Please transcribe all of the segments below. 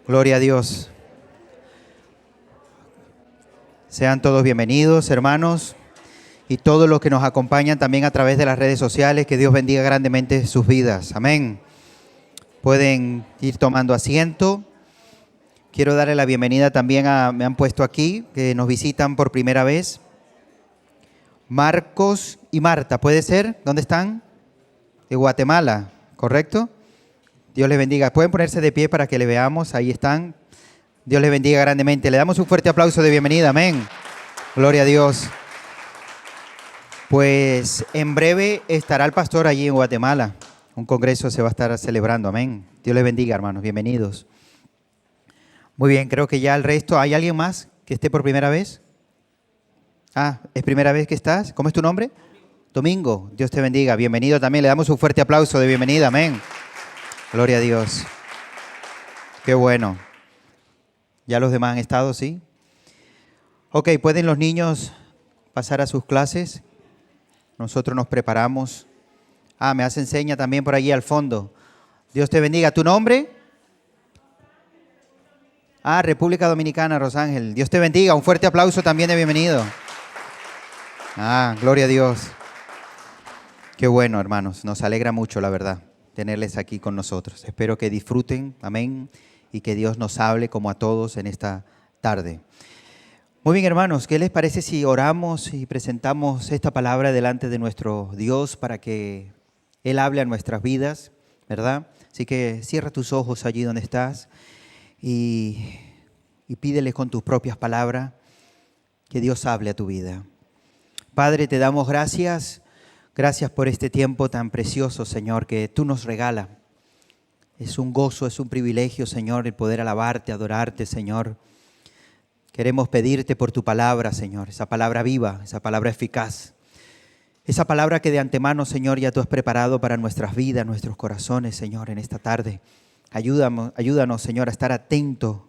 Gloria a Dios. Sean todos bienvenidos, hermanos, y todos los que nos acompañan también a través de las redes sociales. Que Dios bendiga grandemente sus vidas. Amén. Pueden ir tomando asiento. Quiero darle la bienvenida también me han puesto aquí, que nos visitan por primera vez. Marcos y Marta, ¿puede ser? ¿Dónde están? De Guatemala, ¿correcto? Dios les bendiga. Pueden ponerse de pie para que le veamos. Ahí están. Dios les bendiga grandemente. Le damos un fuerte aplauso de bienvenida. Amén. Gloria a Dios. Pues en breve estará el pastor allí en Guatemala. Un congreso se va a estar celebrando. Amén. Dios les bendiga, hermanos. Bienvenidos. Muy bien, creo que ya el resto. ¿Hay alguien más que esté por primera vez? ¿Es primera vez que estás? ¿Cómo es tu nombre? Domingo. Dios te bendiga. Bienvenido también. Le damos un fuerte aplauso de bienvenida. Amén. Gloria a Dios. Qué bueno. ¿Ya los demás han estado, sí? Ok, ¿pueden los niños pasar a sus clases? Nosotros nos preparamos. Me hace seña también por allí al fondo. Dios te bendiga. ¿Tu nombre? República Dominicana, Rosángel. Dios te bendiga. Un fuerte aplauso también de bienvenido. Gloria a Dios. Qué bueno, hermanos. Nos alegra mucho, la verdad, tenerles aquí con nosotros. Espero que disfruten, amén, y que Dios nos hable como a todos en esta tarde. Muy bien, hermanos, ¿qué les parece si oramos y presentamos esta palabra delante de nuestro Dios para que Él hable a nuestras vidas, ¿verdad? Así que cierra tus ojos allí donde estás y pídele con tus propias palabras que Dios hable a tu vida. Padre, te damos gracias. Gracias por este tiempo tan precioso, Señor, que tú nos regalas. Es un gozo, es un privilegio, Señor, el poder alabarte, adorarte, Señor. Queremos pedirte por tu palabra, Señor, esa palabra viva, esa palabra eficaz. Esa palabra que de antemano, Señor, ya tú has preparado para nuestras vidas, nuestros corazones, Señor, en esta tarde. Ayúdanos, Señor, a estar atentos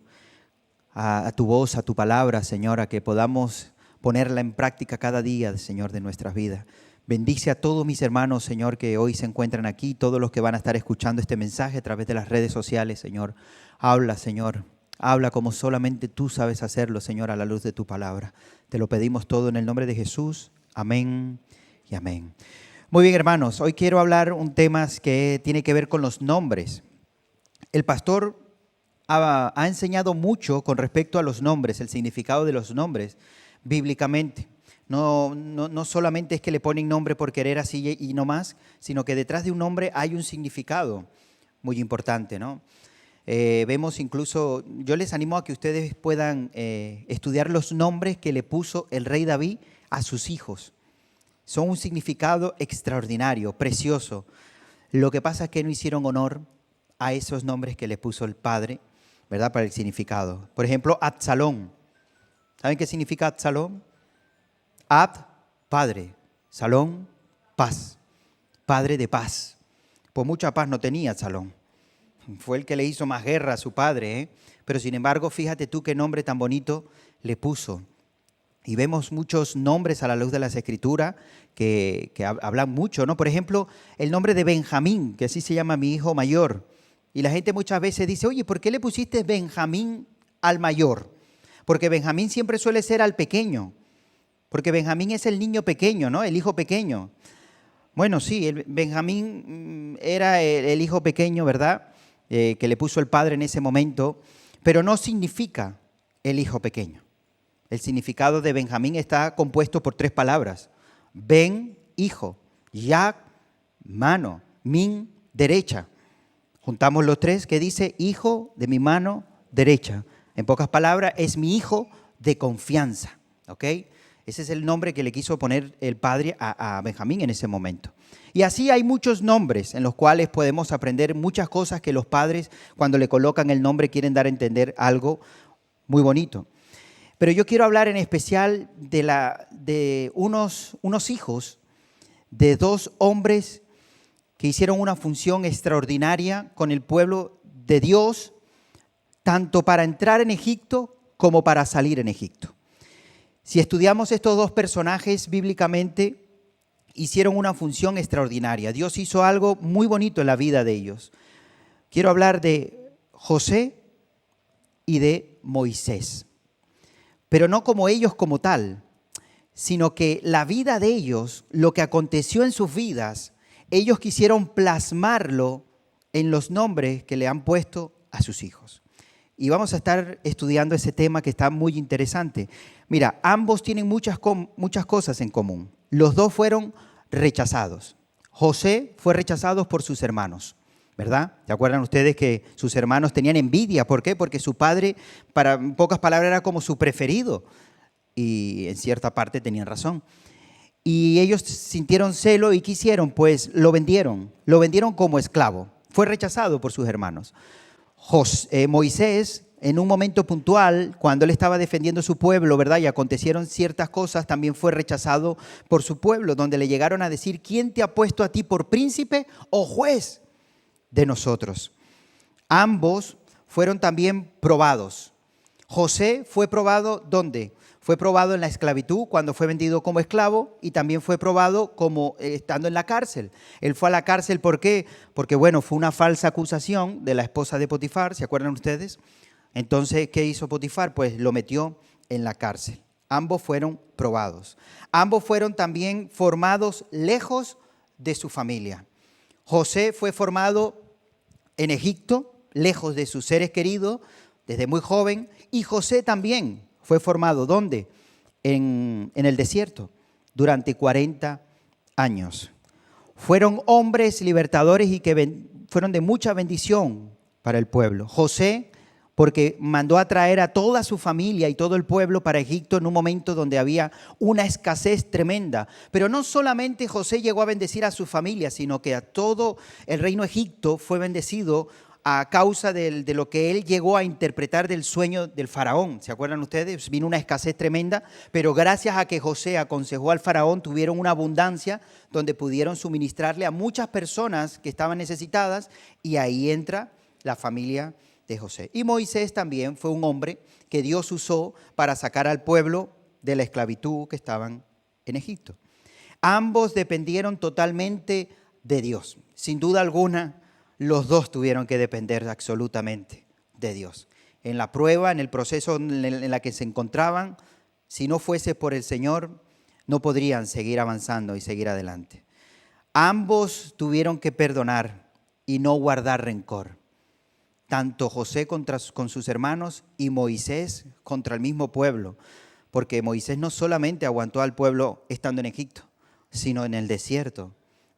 a tu voz, a tu palabra, Señor, a que podamos ponerla en práctica cada día, Señor, de nuestras vidas. Bendice a todos mis hermanos, Señor, que hoy se encuentran aquí, todos los que van a estar escuchando este mensaje a través de las redes sociales, Señor. Habla, Señor, habla como solamente tú sabes hacerlo, Señor, a la luz de tu palabra. Te lo pedimos todo en el nombre de Jesús. Amén y amén. Muy bien, hermanos, hoy quiero hablar un tema que tiene que ver con los nombres. El pastor ha enseñado mucho con respecto a los nombres, el significado de los nombres, bíblicamente. No solamente es que le ponen nombre por querer así y no más, sino que detrás de un nombre hay un significado muy importante, ¿no? Vemos incluso, yo les animo a que ustedes puedan estudiar los nombres que le puso el rey David a sus hijos. Son un significado extraordinario, precioso. Lo que pasa es que no hicieron honor a esos nombres que le puso el padre, ¿verdad? Para el significado. Por ejemplo, Absalón. ¿Saben qué significa Absalón? Ab, padre, Salón, paz, padre de paz. Pues mucha paz no tenía Absalón. Fue el que le hizo más guerra a su padre, Pero sin embargo, fíjate tú qué nombre tan bonito le puso. Y vemos muchos nombres a la luz de las Escrituras que hablan mucho, ¿no? Por ejemplo, el nombre de Benjamín, que así se llama mi hijo mayor. Y la gente muchas veces dice, oye, ¿por qué le pusiste Benjamín al mayor? Porque Benjamín siempre suele ser al pequeño. Porque Benjamín es el niño pequeño, ¿no? El hijo pequeño. Bueno, sí, Benjamín era el hijo pequeño, ¿verdad? Que le puso el padre en ese momento, pero no significa el hijo pequeño. El significado de Benjamín está compuesto por 3 palabras. Ben, hijo. Yak, mano. Min, derecha. Juntamos los 3, que dice hijo de mi mano derecha. En pocas palabras, es mi hijo de confianza. ¿Ok? Ese es el nombre que le quiso poner el padre a Benjamín en ese momento. Y así hay muchos nombres en los cuales podemos aprender muchas cosas que los padres, cuando le colocan el nombre, quieren dar a entender algo muy bonito. Pero yo quiero hablar en especial de unos hijos de 2 hombres que hicieron una función extraordinaria con el pueblo de Dios, tanto para entrar en Egipto como para salir en Egipto. Si estudiamos estos 2 personajes bíblicamente, hicieron una función extraordinaria. Dios hizo algo muy bonito en la vida de ellos. Quiero hablar de José y de Moisés. Pero no como ellos como tal, sino que la vida de ellos, lo que aconteció en sus vidas, ellos quisieron plasmarlo en los nombres que le han puesto a sus hijos. Y vamos a estar estudiando ese tema que está muy interesante. Mira, ambos tienen muchas cosas en común. Los dos fueron rechazados. José fue rechazado por sus hermanos, ¿verdad? ¿Se acuerdan ustedes que sus hermanos tenían envidia? ¿Por qué? Porque su padre, en pocas palabras, era como su preferido. Y en cierta parte tenían razón. Y ellos sintieron celo y quisieron, pues lo vendieron como esclavo. Fue rechazado por sus hermanos. Moisés, en un momento puntual, cuando él estaba defendiendo su pueblo, ¿verdad? Y acontecieron ciertas cosas, también fue rechazado por su pueblo, donde le llegaron a decir, ¿quién te ha puesto a ti por príncipe o juez de nosotros? Ambos fueron también probados. José fue probado, ¿dónde? Fue probado en la esclavitud cuando fue vendido como esclavo y también fue probado como estando en la cárcel. Él fue a la cárcel, ¿por qué? Porque, bueno, fue una falsa acusación de la esposa de Potifar, ¿se acuerdan ustedes? Entonces, ¿qué hizo Potifar? Pues lo metió en la cárcel. Ambos fueron probados. Ambos fueron también formados lejos de su familia. José fue formado en Egipto, lejos de sus seres queridos, desde muy joven, y José también fue formado, ¿dónde? En el desierto, durante 40 años. Fueron hombres libertadores y que fueron de mucha bendición para el pueblo. José, porque mandó a traer a toda su familia y todo el pueblo para Egipto en un momento donde había una escasez tremenda. Pero no solamente José llegó a bendecir a su familia, sino que a todo el reino de Egipto fue bendecido a causa de lo que él llegó a interpretar del sueño del faraón. ¿Se acuerdan ustedes? Vino una escasez tremenda, pero gracias a que José aconsejó al faraón, tuvieron una abundancia donde pudieron suministrarle a muchas personas que estaban necesitadas, y ahí entra la familia de José. Y Moisés también fue un hombre que Dios usó para sacar al pueblo de la esclavitud que estaban en Egipto. Ambos dependieron totalmente de Dios. Sin duda alguna, los dos tuvieron que depender absolutamente de Dios. En la prueba, en el proceso en la que se encontraban, si no fuese por el Señor, no podrían seguir avanzando y seguir adelante. Ambos tuvieron que perdonar y no guardar rencor. Tanto José con sus hermanos y Moisés contra el mismo pueblo. Porque Moisés no solamente aguantó al pueblo estando en Egipto, sino en el desierto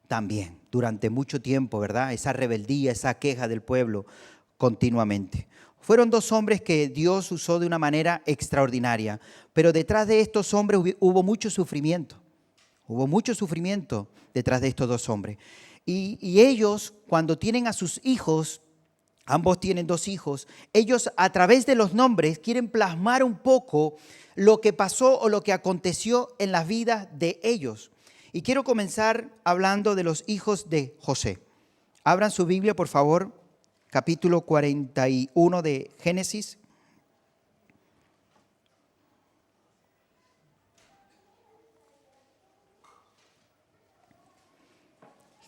también, durante mucho tiempo, ¿verdad? Esa rebeldía, esa queja del pueblo continuamente. Fueron dos hombres que Dios usó de una manera extraordinaria, pero detrás de estos hombres hubo mucho sufrimiento. Hubo mucho sufrimiento detrás de estos dos hombres. Y ellos, cuando tienen a sus hijos, ambos tienen dos hijos, ellos a través de los nombres quieren plasmar un poco lo que pasó o lo que aconteció en las vidas de ellos. Y quiero comenzar hablando de los hijos de José. Abran su Biblia, por favor, capítulo 41 de Génesis.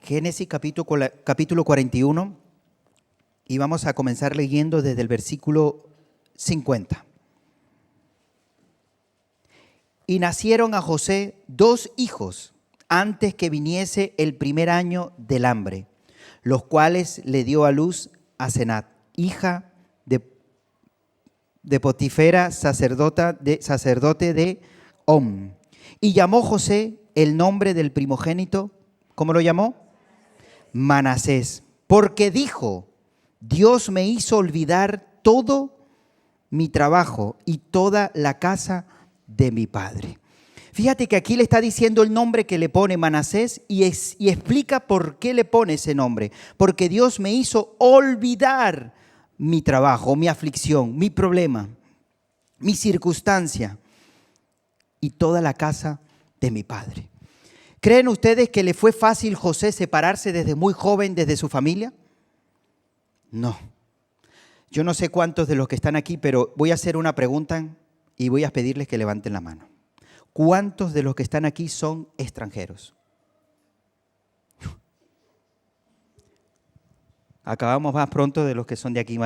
Génesis capítulo 41, y vamos a comenzar leyendo desde el versículo 50. Y nacieron a José dos hijos antes que viniese el primer año del hambre, los cuales le dio a luz a Senat, hija de Potifera, sacerdote de On. Y llamó José el nombre del primogénito, ¿cómo lo llamó? Manasés, porque dijo, Dios me hizo olvidar todo mi trabajo y toda la casa de mi padre. Fíjate que aquí le está diciendo el nombre que le pone Manasés y explica por qué le pone ese nombre. Porque Dios me hizo olvidar mi trabajo, mi aflicción, mi problema, mi circunstancia y toda la casa de mi padre. ¿Creen ustedes que le fue fácil José separarse desde muy joven desde su familia? No. Yo no sé cuántos de los que están aquí, pero voy a hacer una pregunta y voy a pedirles que levanten la mano. ¿Cuántos de los que están aquí son extranjeros? Acabamos más pronto de los que son de aquí.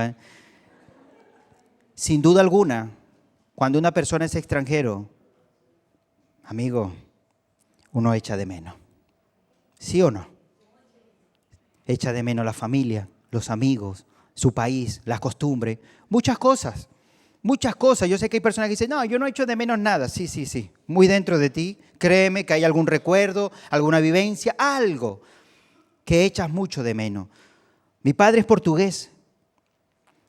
Sin duda alguna, cuando una persona es extranjero, amigo, uno echa de menos. ¿Sí o no? Echa de menos la familia, los amigos, su país, las costumbres, muchas cosas. Muchas cosas. Yo sé que hay personas que dicen, no, yo no echo de menos nada. Sí, sí, sí. Muy dentro de ti, créeme que hay algún recuerdo, alguna vivencia, algo que echas mucho de menos. Mi padre es portugués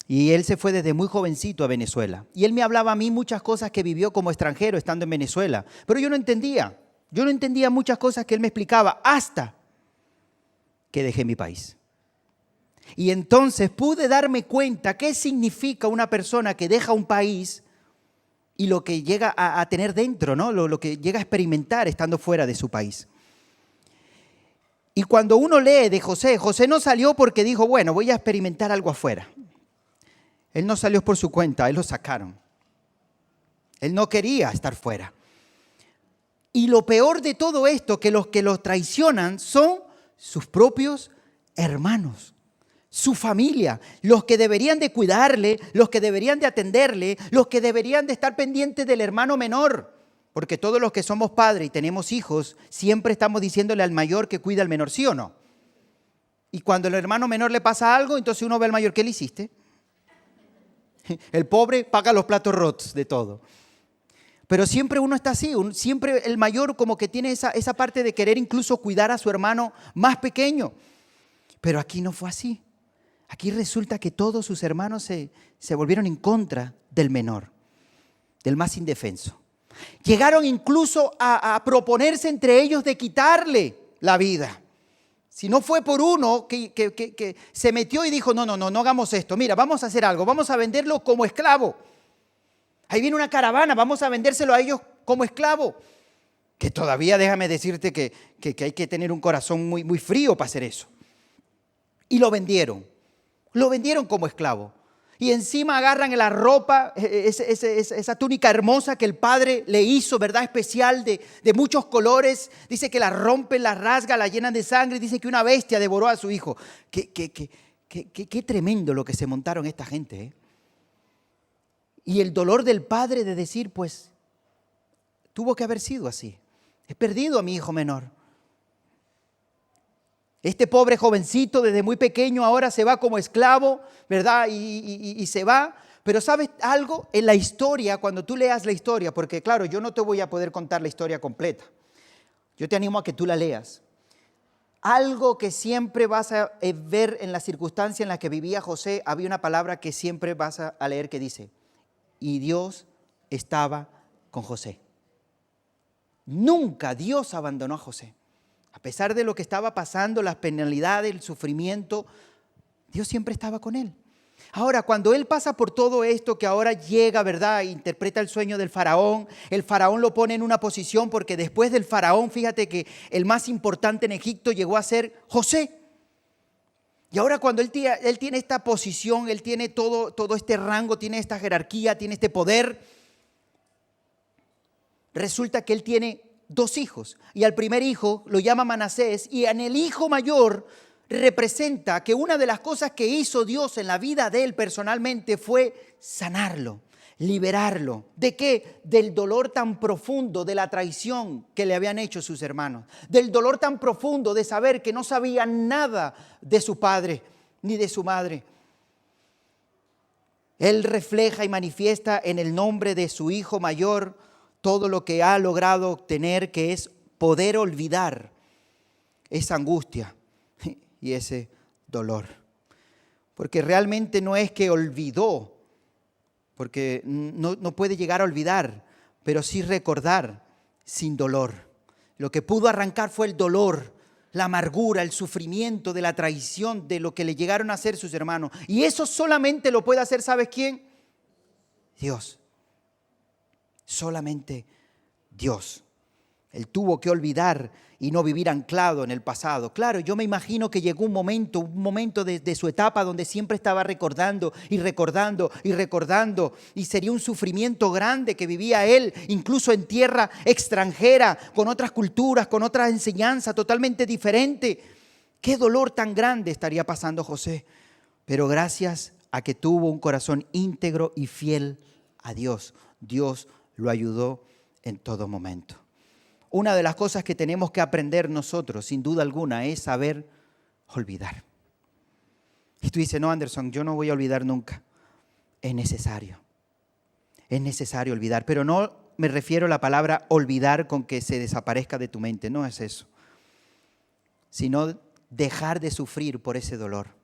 y él se fue desde muy jovencito a Venezuela. Y él me hablaba a mí muchas cosas que vivió como extranjero estando en Venezuela. Pero yo no entendía. Yo no entendía muchas cosas que él me explicaba hasta que dejé mi país. Y entonces pude darme cuenta qué significa una persona que deja un país y lo que llega a tener dentro, ¿no? Lo que llega a experimentar estando fuera de su país. Y cuando uno lee de José, José no salió porque dijo, bueno, voy a experimentar algo afuera. Él no salió por su cuenta, él lo sacaron. Él no quería estar fuera. Y lo peor de todo esto, que los que lo traicionan son sus propios hermanos. Su familia, los que deberían de cuidarle, los que deberían de atenderle, los que deberían de estar pendientes del hermano menor. Porque todos los que somos padres y tenemos hijos, siempre estamos diciéndole al mayor que cuida al menor, ¿sí o no? Y cuando el hermano menor le pasa algo, entonces uno ve al mayor, ¿qué le hiciste? El pobre paga los platos rotos de todo. Pero siempre uno está así, siempre el mayor como que tiene esa parte de querer incluso cuidar a su hermano más pequeño. Pero aquí no fue así. Aquí resulta que todos sus hermanos se volvieron en contra del menor, del más indefenso. Llegaron incluso a proponerse entre ellos de quitarle la vida. Si no fue por uno que se metió y dijo, no hagamos esto. Mira, vamos a hacer algo, vamos a venderlo como esclavo. Ahí viene una caravana, vamos a vendérselo a ellos como esclavo. Que todavía déjame decirte que hay que tener un corazón muy, muy frío para hacer eso. Y lo vendieron como esclavo. Y encima agarran la ropa, esa túnica hermosa que el padre le hizo, ¿verdad? Especial de muchos colores. Dice que la rompen, la rasgan, la llenan de sangre. Dice que una bestia devoró a su hijo. Qué tremendo lo que se montaron esta gente, ¿eh? Y el dolor del padre de decir, pues, tuvo que haber sido así. He perdido a mi hijo menor. Este pobre jovencito desde muy pequeño ahora se va como esclavo, ¿verdad? Y se va. Pero ¿sabes algo? En la historia, cuando tú leas la historia, porque claro, yo no te voy a poder contar la historia completa. Yo te animo a que tú la leas. Algo que siempre vas a ver en la circunstancia en la que vivía José, había una palabra que siempre vas a leer que dice, y Dios estaba con José. Nunca Dios abandonó a José. A pesar de lo que estaba pasando, las penalidades, el sufrimiento, Dios siempre estaba con él. Ahora, cuando él pasa por todo esto, que ahora llega, ¿verdad? Interpreta el sueño del faraón. El faraón lo pone en una posición porque después del faraón, fíjate que el más importante en Egipto llegó a ser José. Y ahora cuando él tiene esta posición, él tiene todo este rango, tiene esta jerarquía, tiene este poder, resulta que él tiene 2 hijos. Y al primer hijo lo llama Manasés, y en el hijo mayor representa que una de las cosas que hizo Dios en la vida de él personalmente fue sanarlo, liberarlo. ¿De qué? Del dolor tan profundo de la traición que le habían hecho sus hermanos. Del dolor tan profundo de saber que no sabía nada de su padre ni de su madre. Él refleja y manifiesta en el nombre de su hijo mayor todo lo que ha logrado obtener, que es poder olvidar esa angustia y ese dolor. Porque realmente no es que olvidó, porque no puede llegar a olvidar, pero sí recordar sin dolor. Lo que pudo arrancar fue el dolor, la amargura, el sufrimiento de la traición, de lo que le llegaron a hacer sus hermanos. Y eso solamente lo puede hacer, ¿sabes quién? Dios. Solamente Dios. Él tuvo que olvidar y no vivir anclado en el pasado. Claro, yo me imagino que llegó un momento de su etapa donde siempre estaba recordando y recordando y recordando, y sería un sufrimiento grande que vivía él, incluso en tierra extranjera, con otras culturas, con otras enseñanzas totalmente diferentes. Qué dolor tan grande estaría pasando José. Pero gracias a que tuvo un corazón íntegro y fiel a Dios. Dios lo ayudó en todo momento. Una de las cosas que tenemos que aprender nosotros, sin duda alguna, es saber olvidar. Y tú dices, no, Anderson, yo no voy a olvidar nunca. Es necesario olvidar, pero no me refiero a la palabra olvidar con que se desaparezca de tu mente, no es eso, sino dejar de sufrir por ese dolor,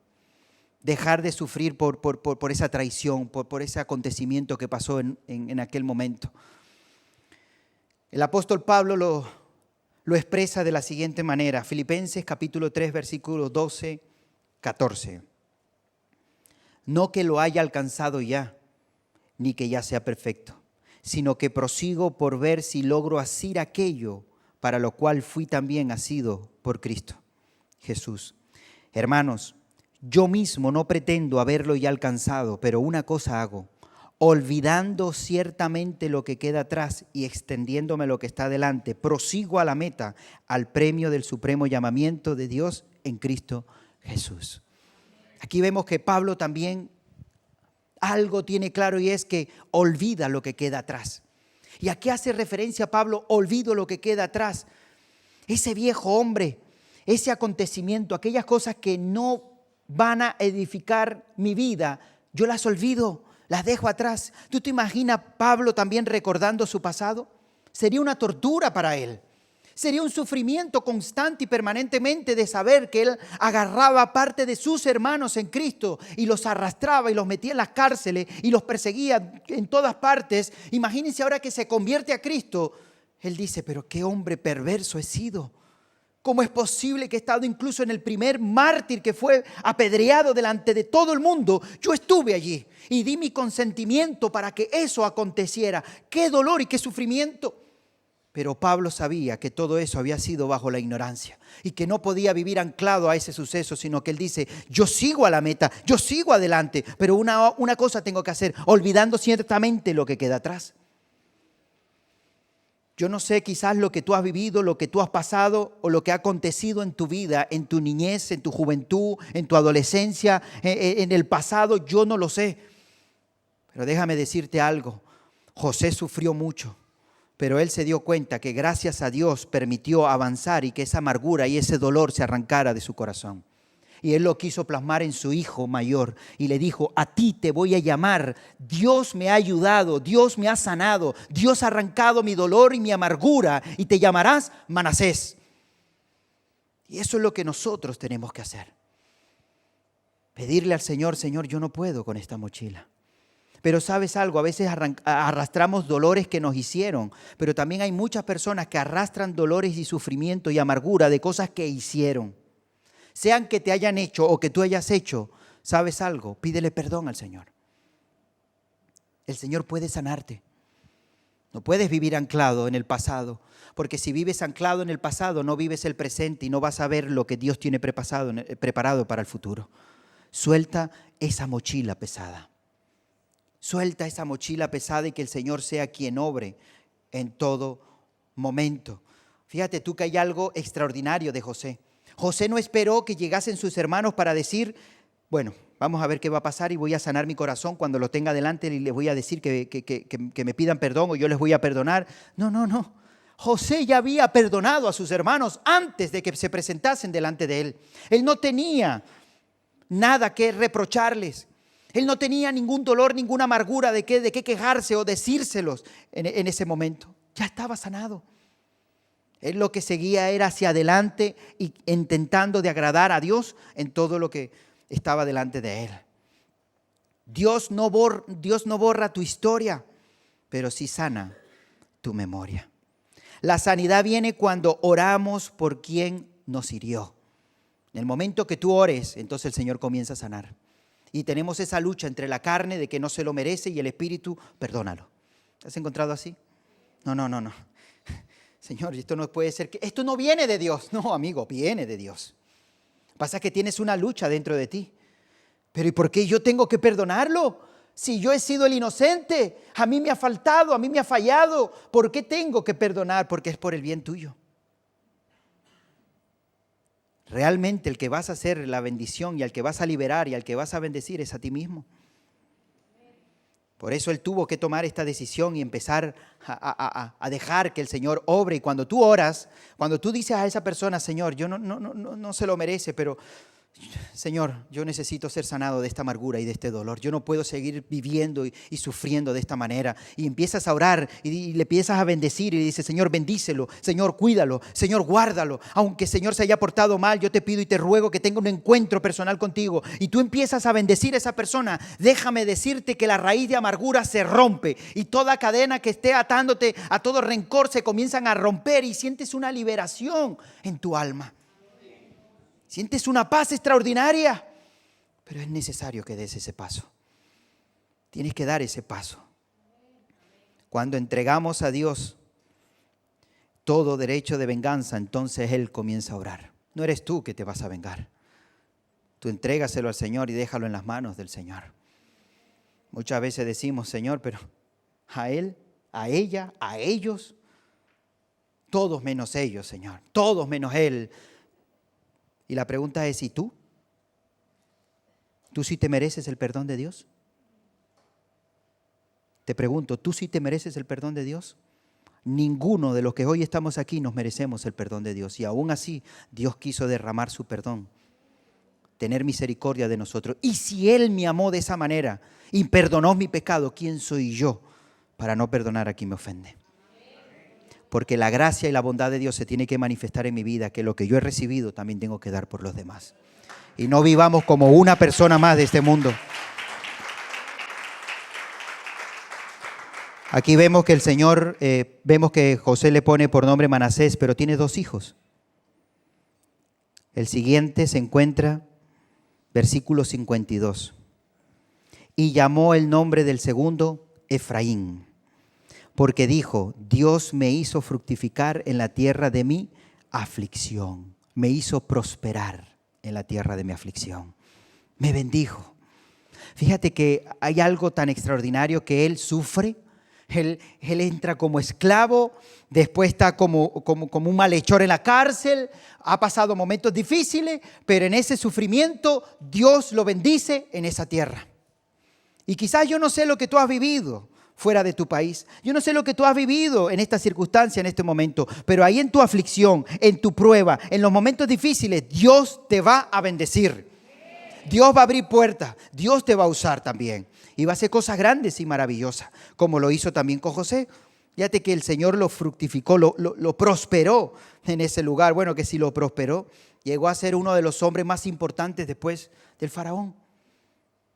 dejar de sufrir por esa traición, por ese acontecimiento que pasó en aquel momento. El apóstol Pablo lo expresa de la siguiente manera, Filipenses capítulo 3, versículos 12, 14. No que lo haya alcanzado ya, ni que ya sea perfecto, sino que prosigo por ver si logro asir aquello para lo cual fui también asido por Cristo Jesús. Hermanos, yo mismo no pretendo haberlo ya alcanzado, pero una cosa hago, olvidando ciertamente lo que queda atrás y extendiéndome lo que está delante, prosigo a la meta, al premio del supremo llamamiento de Dios en Cristo Jesús. Aquí vemos que Pablo también algo tiene claro y es que olvida lo que queda atrás. ¿Y a qué hace referencia Pablo? Olvido lo que queda atrás. Ese viejo hombre, ese acontecimiento, aquellas cosas que no van a edificar mi vida, yo las olvido, las dejo atrás. ¿Tú te imaginas Pablo también recordando su pasado? Sería una tortura para él. Sería un sufrimiento constante y permanentemente de saber que él agarraba parte de sus hermanos en Cristo y los arrastraba y los metía en las cárceles y los perseguía en todas partes. Imagínense ahora que se convierte a Cristo. Él dice, pero qué hombre perverso he sido. ¿Cómo es posible que he estado incluso en el primer mártir que fue apedreado delante de todo el mundo? Yo estuve allí y di mi consentimiento para que eso aconteciera. ¡Qué dolor y qué sufrimiento! Pero Pablo sabía que todo eso había sido bajo la ignorancia y que no podía vivir anclado a ese suceso, sino que él dice, yo sigo a la meta, yo sigo adelante, pero una cosa tengo que hacer, olvidando ciertamente lo que queda atrás. Yo no sé quizás lo que tú has vivido, lo que tú has pasado o lo que ha acontecido en tu vida, en tu niñez, en tu juventud, en tu adolescencia, en el pasado, yo no lo sé. Pero déjame decirte algo, José sufrió mucho. Pero él se dio cuenta que gracias a Dios permitió avanzar y que esa amargura y ese dolor se arrancara de su corazón. Y él lo quiso plasmar en su hijo mayor y le dijo, a ti te voy a llamar, Dios me ha ayudado, Dios me ha sanado, Dios ha arrancado mi dolor y mi amargura y te llamarás Manasés. Y eso es lo que nosotros tenemos que hacer. Pedirle al Señor, Señor, yo no puedo con esta mochila. Pero ¿sabes algo? A veces arrastramos dolores que nos hicieron, pero también hay muchas personas que arrastran dolores y sufrimiento y amargura de cosas que hicieron. Sean que te hayan hecho o que tú hayas hecho, ¿sabes algo? Pídele perdón al Señor. El Señor puede sanarte. No puedes vivir anclado en el pasado, porque si vives anclado en el pasado, no vives el presente y no vas a ver lo que Dios tiene preparado para el futuro. Suelta esa mochila pesada. Suelta esa mochila pesada y que el Señor sea quien obre en todo momento. Fíjate tú que hay algo extraordinario de José. José no esperó que llegasen sus hermanos para decir, bueno, vamos a ver qué va a pasar y voy a sanar mi corazón cuando lo tenga delante y les voy a decir que me pidan perdón o yo les voy a perdonar. No. José ya había perdonado a sus hermanos antes de que se presentasen delante de él. Él no tenía nada que reprocharles. Él no tenía ningún dolor, ninguna amargura de qué quejarse o decírselos en ese momento. Ya estaba sanado. Él lo que seguía era hacia adelante y intentando de agradar a Dios en todo lo que estaba delante de él. Dios no borra tu historia, pero sí sana tu memoria. La sanidad viene cuando oramos por quien nos hirió. En el momento que tú ores, entonces el Señor comienza a sanar. Y tenemos esa lucha entre la carne de que no se lo merece y el espíritu, perdónalo. ¿Te has encontrado así? No. Señor, esto no puede ser, esto no viene de Dios. No, amigo, viene de Dios. Pasa que tienes una lucha dentro de ti. Pero ¿y por qué yo tengo que perdonarlo? Si yo he sido el inocente, a mí me ha faltado, a mí me ha fallado. ¿Por qué tengo que perdonar? Porque es por el bien tuyo. Realmente el que vas a hacer la bendición y al que vas a liberar y al que vas a bendecir es a ti mismo. Por eso él tuvo que tomar esta decisión y empezar a dejar que el Señor obre. Y cuando tú oras, cuando tú dices a esa persona, Señor, yo no se lo merece, pero Señor, yo necesito ser sanado de esta amargura y de este dolor. Yo no puedo seguir viviendo y sufriendo de esta manera. Y empiezas a orar y le empiezas a bendecir y dices, Señor, bendícelo, Señor, cuídalo, Señor, guárdalo. Aunque Señor se haya portado mal, yo te pido y te ruego que tenga un encuentro personal contigo. Y tú empiezas a bendecir a esa persona. Déjame decirte que la raíz de amargura se rompe y toda cadena que esté atándote a todo rencor se comienzan a romper y sientes una liberación en tu alma. Sientes una paz extraordinaria, pero es necesario que des ese paso. Tienes que dar ese paso. Cuando entregamos a Dios todo derecho de venganza, entonces Él comienza a obrar. No eres tú que te vas a vengar. Tú entrégaselo al Señor y déjalo en las manos del Señor. Muchas veces decimos, Señor, pero a Él, a ella, a ellos, todos menos ellos, Señor, todos menos Él. Y la pregunta es, ¿y tú? ¿Tú sí te mereces el perdón de Dios? Te pregunto, ¿tú sí te mereces el perdón de Dios? Ninguno de los que hoy estamos aquí nos merecemos el perdón de Dios. Y aún así, Dios quiso derramar su perdón, tener misericordia de nosotros. Y si Él me amó de esa manera y perdonó mi pecado, ¿quién soy yo para no perdonar a quien me ofende? Porque la gracia y la bondad de Dios se tiene que manifestar en mi vida, que lo que yo he recibido también tengo que dar por los demás. Y no vivamos como una persona más de este mundo. Aquí vemos que el Señor, vemos que José le pone por nombre Manasés, pero tiene 2 hijos. El siguiente se encuentra, versículo 52. Y llamó el nombre del segundo Efraín, porque dijo, Dios me hizo fructificar en la tierra de mi aflicción. Me hizo prosperar en la tierra de mi aflicción. Me bendijo. Fíjate que hay algo tan extraordinario que él sufre. Él entra como esclavo, después está como un malhechor en la cárcel, ha pasado momentos difíciles, pero en ese sufrimiento Dios lo bendice en esa tierra. Y quizás yo no sé lo que tú has vivido fuera de tu país. Yo no sé lo que tú has vivido en esta circunstancia, en este momento, pero ahí en tu aflicción, en tu prueba, en los momentos difíciles, Dios te va a bendecir. Dios va a abrir puertas, Dios te va a usar también. Y va a hacer cosas grandes y maravillosas, como lo hizo también con José. Fíjate que el Señor lo fructificó, lo prosperó en ese lugar. Bueno, que si lo prosperó, llegó a ser uno de los hombres más importantes después del faraón.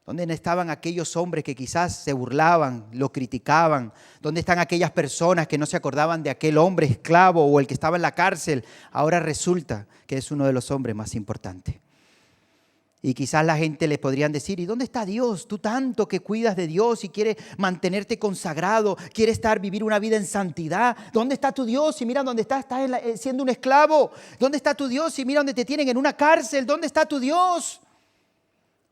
¿Dónde estaban aquellos hombres que quizás se burlaban, lo criticaban? ¿Dónde están aquellas personas que no se acordaban de aquel hombre esclavo o el que estaba en la cárcel? Ahora resulta que es uno de los hombres más importantes. Y quizás la gente le podrían decir, ¿y dónde está Dios? Tú tanto que cuidas de Dios y quieres mantenerte consagrado, quieres vivir una vida en santidad. ¿Dónde está tu Dios? Y mira dónde estás siendo un esclavo. ¿Dónde está tu Dios? Y mira dónde te tienen en una cárcel. ¿Dónde está tu Dios?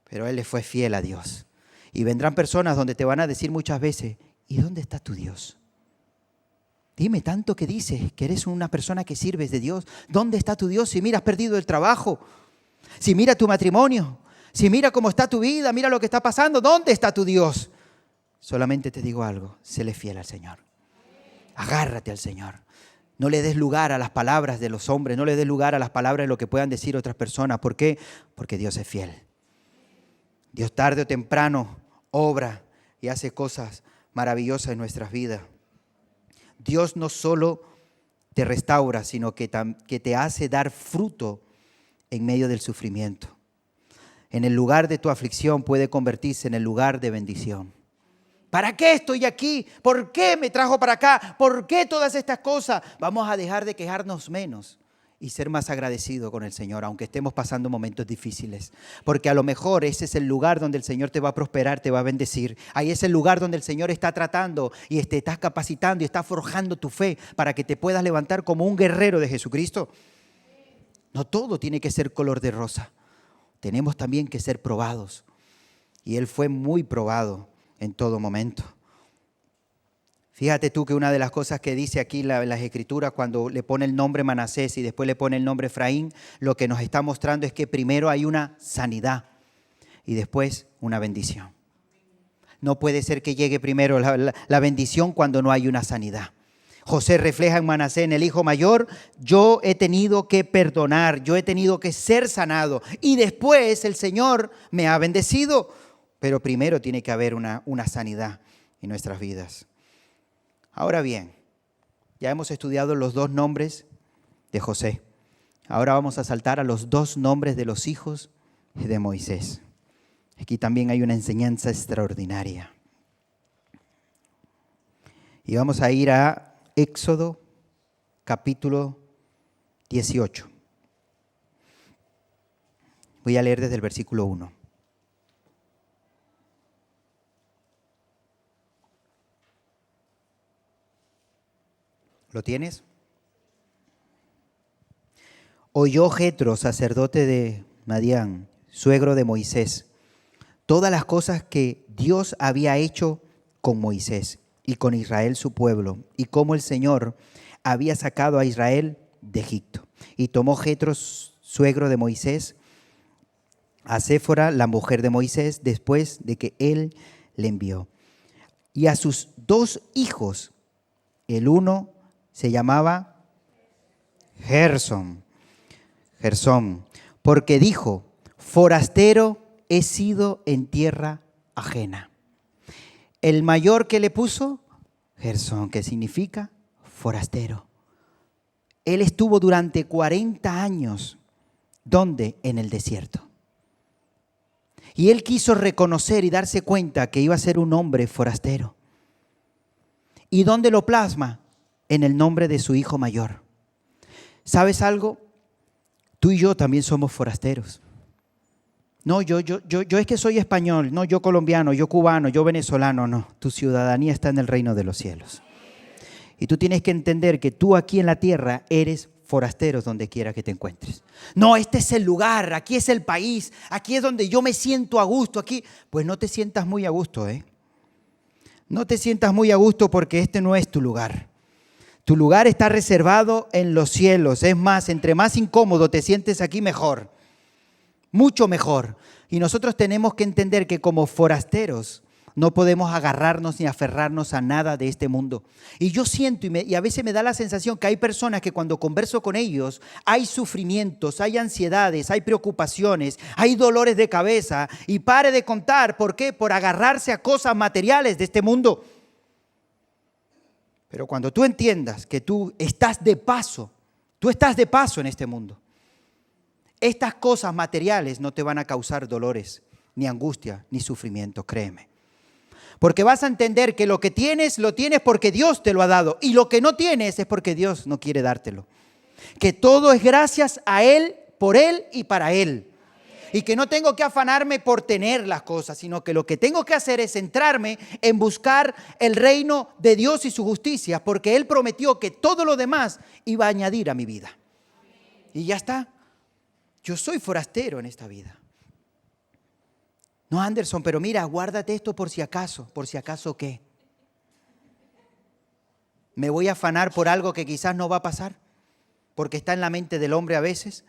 Pero él le fue fiel a Dios. Y vendrán personas donde te van a decir muchas veces, ¿y dónde está tu Dios? Dime tanto que dices que eres una persona que sirves de Dios. ¿Dónde está tu Dios si mira has perdido el trabajo? Si mira tu matrimonio, si mira cómo está tu vida, mira lo que está pasando, ¿dónde está tu Dios? Solamente te digo algo, séle fiel al Señor. Agárrate al Señor. No le des lugar a las palabras de los hombres, no le des lugar a las palabras de lo que puedan decir otras personas. ¿Por qué? Porque Dios es fiel. Dios tarde o temprano obra y hace cosas maravillosas en nuestras vidas. Dios no solo te restaura, sino que te hace dar fruto en medio del sufrimiento. En el lugar de tu aflicción puede convertirse en el lugar de bendición. ¿Para qué estoy aquí? ¿Por qué me trajo para acá? ¿Por qué todas estas cosas? Vamos a dejar de quejarnos menos y ser más agradecidos con el Señor, aunque estemos pasando momentos difíciles. Porque a lo mejor ese es el lugar donde el Señor te va a prosperar, te va a bendecir. Ahí es el lugar donde el Señor está tratando y te está capacitando y está forjando tu fe para que te puedas levantar como un guerrero de Jesucristo. No todo tiene que ser color de rosa. Tenemos también que ser probados. Y Él fue muy probado en todo momento. Fíjate tú que una de las cosas que dice aquí las Escrituras, cuando le pone el nombre Manasés y después le pone el nombre Efraín, lo que nos está mostrando es que primero hay una sanidad y después una bendición. No puede ser que llegue primero la bendición cuando no hay una sanidad. José refleja en Manasés, en el hijo mayor, yo he tenido que perdonar, yo he tenido que ser sanado y después el Señor me ha bendecido. Pero primero tiene que haber una sanidad en nuestras vidas. Ahora bien, ya hemos estudiado los 2 nombres de José. Ahora vamos a saltar a los 2 nombres de los hijos de Moisés. Aquí también hay una enseñanza extraordinaria. Y vamos a ir a Éxodo capítulo 18. Voy a leer desde el versículo 1. ¿Lo tienes? Oyó Jetro, sacerdote de Madián, suegro de Moisés, todas las cosas que Dios había hecho con Moisés y con Israel su pueblo, y cómo el Señor había sacado a Israel de Egipto. Y tomó Jetro, suegro de Moisés, a Séfora, la mujer de Moisés, después de que él le envió. Y a sus 2 hijos, el uno se llamaba Gersón, porque dijo, forastero he sido en tierra ajena. El mayor que le puso, Gersón, que significa forastero. Él estuvo durante 40 años, ¿dónde? En el desierto. Y él quiso reconocer y darse cuenta que iba a ser un hombre forastero. ¿Y dónde lo plasma? En el nombre de su hijo mayor. ¿Sabes algo? Tú y yo también somos forasteros. No, yo es que soy español, no, yo colombiano, yo cubano, yo venezolano, no. Tu ciudadanía está en el reino de los cielos. Y tú tienes que entender que tú aquí en la tierra eres forastero donde quiera que te encuentres. No, este es el lugar, aquí es el país, aquí es donde yo me siento a gusto, aquí. Pues no te sientas muy a gusto, ¿eh? No te sientas muy a gusto porque este no es tu lugar. Tu lugar está reservado en los cielos. Es más, entre más incómodo te sientes aquí, mejor. Mucho mejor. Y nosotros tenemos que entender que como forasteros no podemos agarrarnos ni aferrarnos a nada de este mundo. Y yo siento y a veces me da la sensación que hay personas que cuando converso con ellos hay sufrimientos, hay ansiedades, hay preocupaciones, hay dolores de cabeza y pare de contar. ¿Por qué? Por agarrarse a cosas materiales de este mundo. Pero cuando tú entiendas que tú estás de paso en este mundo, estas cosas materiales no te van a causar dolores, ni angustia, ni sufrimiento, créeme. Porque vas a entender que lo que tienes, lo tienes porque Dios te lo ha dado. Y lo que no tienes es porque Dios no quiere dártelo. Que todo es gracias a Él, por Él y para Él. Y que no tengo que afanarme por tener las cosas, sino que lo que tengo que hacer es centrarme en buscar el reino de Dios y su justicia. Porque Él prometió que todo lo demás iba a añadir a mi vida. Y ya está. Yo soy forastero en esta vida. No, Anderson, pero mira, guárdate esto por si acaso. ¿Por si acaso qué? ¿Me voy a afanar por algo que quizás no va a pasar? Porque está en la mente del hombre a veces.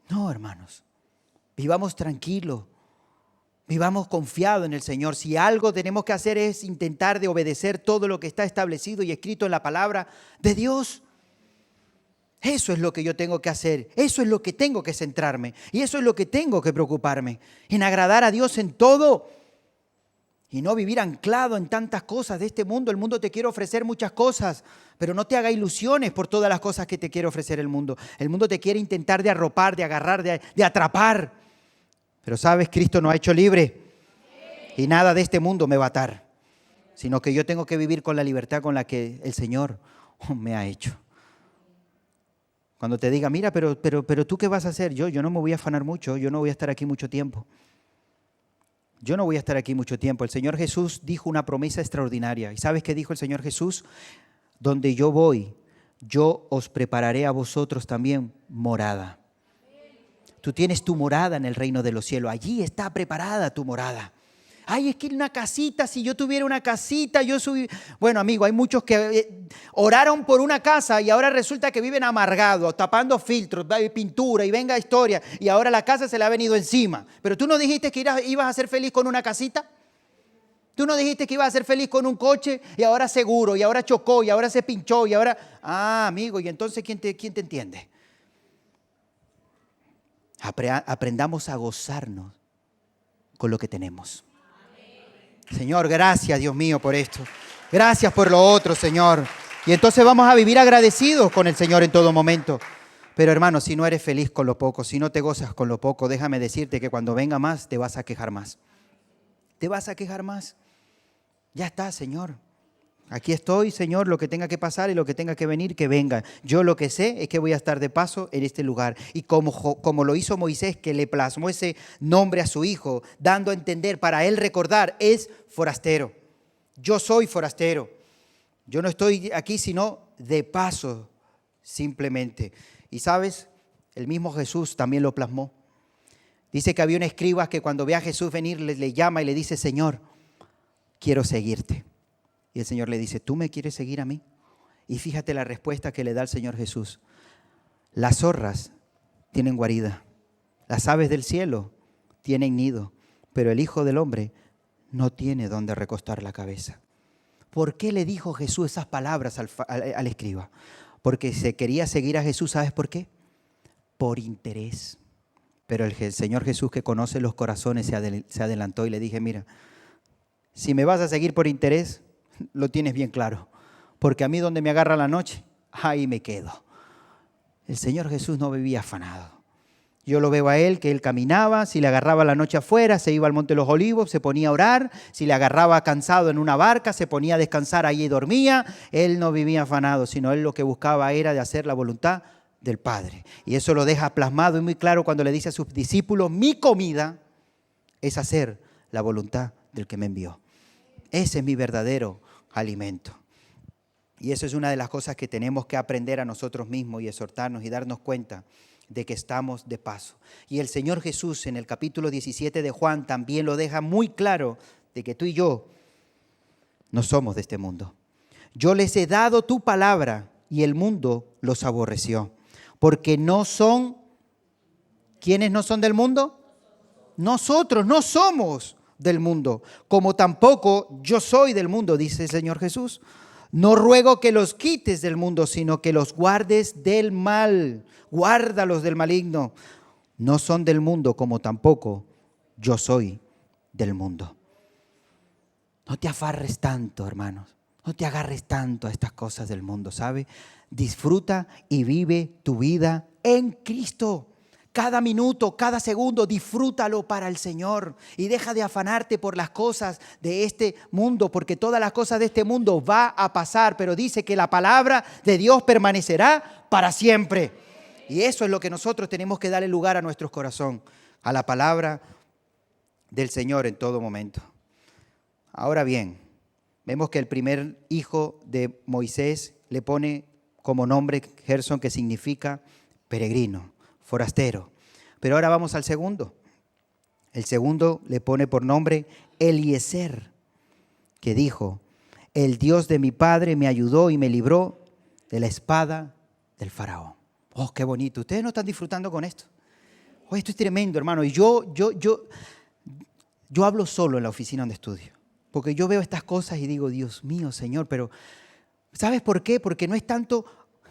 No, hermanos. Vivamos tranquilos. Vivamos confiados en el Señor. Si algo tenemos que hacer es intentar de obedecer todo lo que está establecido y escrito en la palabra de Dios. Eso es lo que yo tengo que hacer, eso es lo que tengo que centrarme y eso es lo que tengo que preocuparme, en agradar a Dios en todo y no vivir anclado en tantas cosas de este mundo. El mundo te quiere ofrecer muchas cosas, pero no te haga ilusiones por todas las cosas que te quiere ofrecer el mundo. El mundo te quiere intentar de arropar, de agarrar, de atrapar, pero sabes, Cristo nos ha hecho libre y nada de este mundo me va a atar, sino que yo tengo que vivir con la libertad con la que el Señor me ha hecho. Cuando te diga, mira, pero ¿tú qué vas a hacer? Yo no me voy a afanar mucho, yo no voy a estar aquí mucho tiempo. Yo no voy a estar aquí mucho tiempo. El Señor Jesús dijo una promesa extraordinaria. ¿Y sabes qué dijo el Señor Jesús? Donde yo voy, yo os prepararé a vosotros también morada. Tú tienes tu morada en el reino de los cielos. Allí está preparada tu morada. Ay, es que una casita, si yo tuviera una casita, yo subí. Bueno, amigo, hay muchos que oraron por una casa y ahora resulta que viven amargados, tapando filtros, pintura y venga historia. Y ahora la casa se le ha venido encima. Pero tú no dijiste que ibas a ser feliz con una casita. Tú no dijiste que ibas a ser feliz con un coche y ahora seguro, y ahora chocó, y ahora se pinchó, y ahora... Ah, amigo, ¿y entonces quién te entiende? Aprendamos a gozarnos con lo que tenemos. Señor, gracias, Dios mío, por esto. Gracias por lo otro, Señor. Y entonces vamos a vivir agradecidos con el Señor en todo momento. Pero hermano, si no eres feliz con lo poco, si no te gozas con lo poco, déjame decirte que cuando venga más, te vas a quejar más. Te vas a quejar más. Ya está, Señor. Aquí estoy, Señor, lo que tenga que pasar y lo que tenga que venir, que venga. Yo lo que sé es que voy a estar de paso en este lugar. Y como lo hizo Moisés, que le plasmó ese nombre a su hijo, dando a entender para él recordar, es forastero. Yo soy forastero. Yo no estoy aquí sino de paso, simplemente. Y sabes, el mismo Jesús también lo plasmó. Dice que había un escriba que cuando ve a Jesús venir le llama y le dice, Señor, quiero seguirte. Y el Señor le dice, ¿tú me quieres seguir a mí? Y fíjate la respuesta que le da el Señor Jesús. Las zorras tienen guarida, las aves del cielo tienen nido, pero el Hijo del Hombre no tiene donde recostar la cabeza. ¿Por qué le dijo Jesús esas palabras al escriba? Porque se quería seguir a Jesús, ¿sabes por qué? Por interés. Pero el Señor Jesús, que conoce los corazones, se adelantó y le dije, mira, si me vas a seguir por interés, lo tienes bien claro, porque a mí donde me agarra la noche, ahí me quedo. El Señor Jesús no vivía afanado. Yo lo veo a Él, que Él caminaba, si le agarraba la noche afuera, se iba al Monte de los Olivos, se ponía a orar, si le agarraba cansado en una barca, se ponía a descansar ahí y dormía. Él no vivía afanado, sino Él lo que buscaba era de hacer la voluntad del Padre. Y eso lo deja plasmado y muy claro cuando le dice a sus discípulos, mi comida es hacer la voluntad del que me envió. Ese es mi verdadero alimento. Y eso es una de las cosas que tenemos que aprender a nosotros mismos y exhortarnos y darnos cuenta de que estamos de paso. Y el Señor Jesús en el capítulo 17 de Juan también lo deja muy claro de que tú y yo no somos de este mundo. Yo les he dado tu palabra y el mundo los aborreció. Porque no son, ¿quiénes no son del mundo? Nosotros no somos del mundo, como tampoco yo soy del mundo, dice el Señor Jesús. No ruego que los quites del mundo, sino que los guardes del mal. Guárdalos del maligno. No son del mundo, como tampoco yo soy del mundo. No te afarres tanto, hermanos. No te agarres tanto a estas cosas del mundo, ¿sabe? Disfruta y vive tu vida en Cristo. Cada minuto, cada segundo, disfrútalo para el Señor y deja de afanarte por las cosas de este mundo, porque todas las cosas de este mundo va a pasar, pero dice que la palabra de Dios permanecerá para siempre. Y eso es lo que nosotros tenemos que darle lugar a nuestro corazón, a la palabra del Señor en todo momento. Ahora bien, vemos que el primer hijo de Moisés le pone como nombre Gerson, que significa peregrino, forastero. Pero ahora vamos al segundo. El segundo le pone por nombre Eliezer, que dijo, el Dios de mi padre me ayudó y me libró de la espada del faraón. Oh, qué bonito. Ustedes no están disfrutando con esto. Oh, esto es tremendo, hermano. Y yo hablo solo en la oficina donde estudio, porque yo veo estas cosas y digo, Dios mío, Señor, pero ¿sabes por qué? Porque no es tanto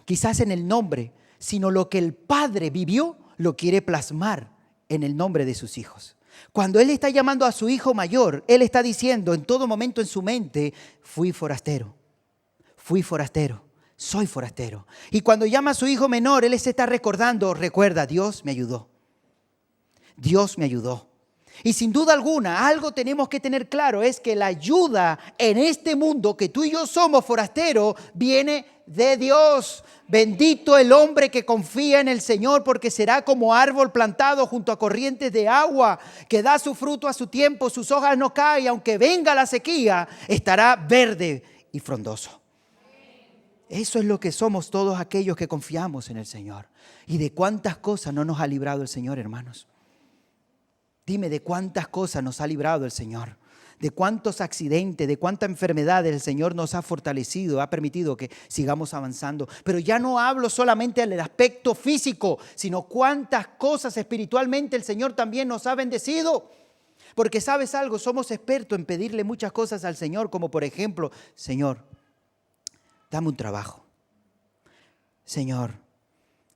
quizás en el nombre, sino lo que el Padre vivió, lo quiere plasmar en el nombre de sus hijos. Cuando Él está llamando a su hijo mayor, Él está diciendo en todo momento en su mente, fui forastero, soy forastero. Y cuando llama a su hijo menor, Él se está recordando, recuerda, Dios me ayudó. Dios me ayudó. Y sin duda alguna, algo tenemos que tener claro, es que la ayuda en este mundo que tú y yo somos forasteros, viene de Dios. Bendito el hombre que confía en el Señor, porque será como árbol plantado junto a corrientes de agua, que da su fruto a su tiempo, sus hojas no caen, aunque venga la sequía, estará verde y frondoso. Eso es lo que somos todos aquellos que confiamos en el Señor. ¿Y de cuántas cosas no nos ha librado el Señor, hermanos? Dime, ¿de cuántas cosas nos ha librado el Señor? ¿De cuántos accidentes, de cuántas enfermedades el Señor nos ha fortalecido, ha permitido que sigamos avanzando? Pero ya no hablo solamente del aspecto físico, sino cuántas cosas espiritualmente el Señor también nos ha bendecido. Porque ¿sabes algo? Somos expertos en pedirle muchas cosas al Señor, como por ejemplo, Señor, dame un trabajo. Señor,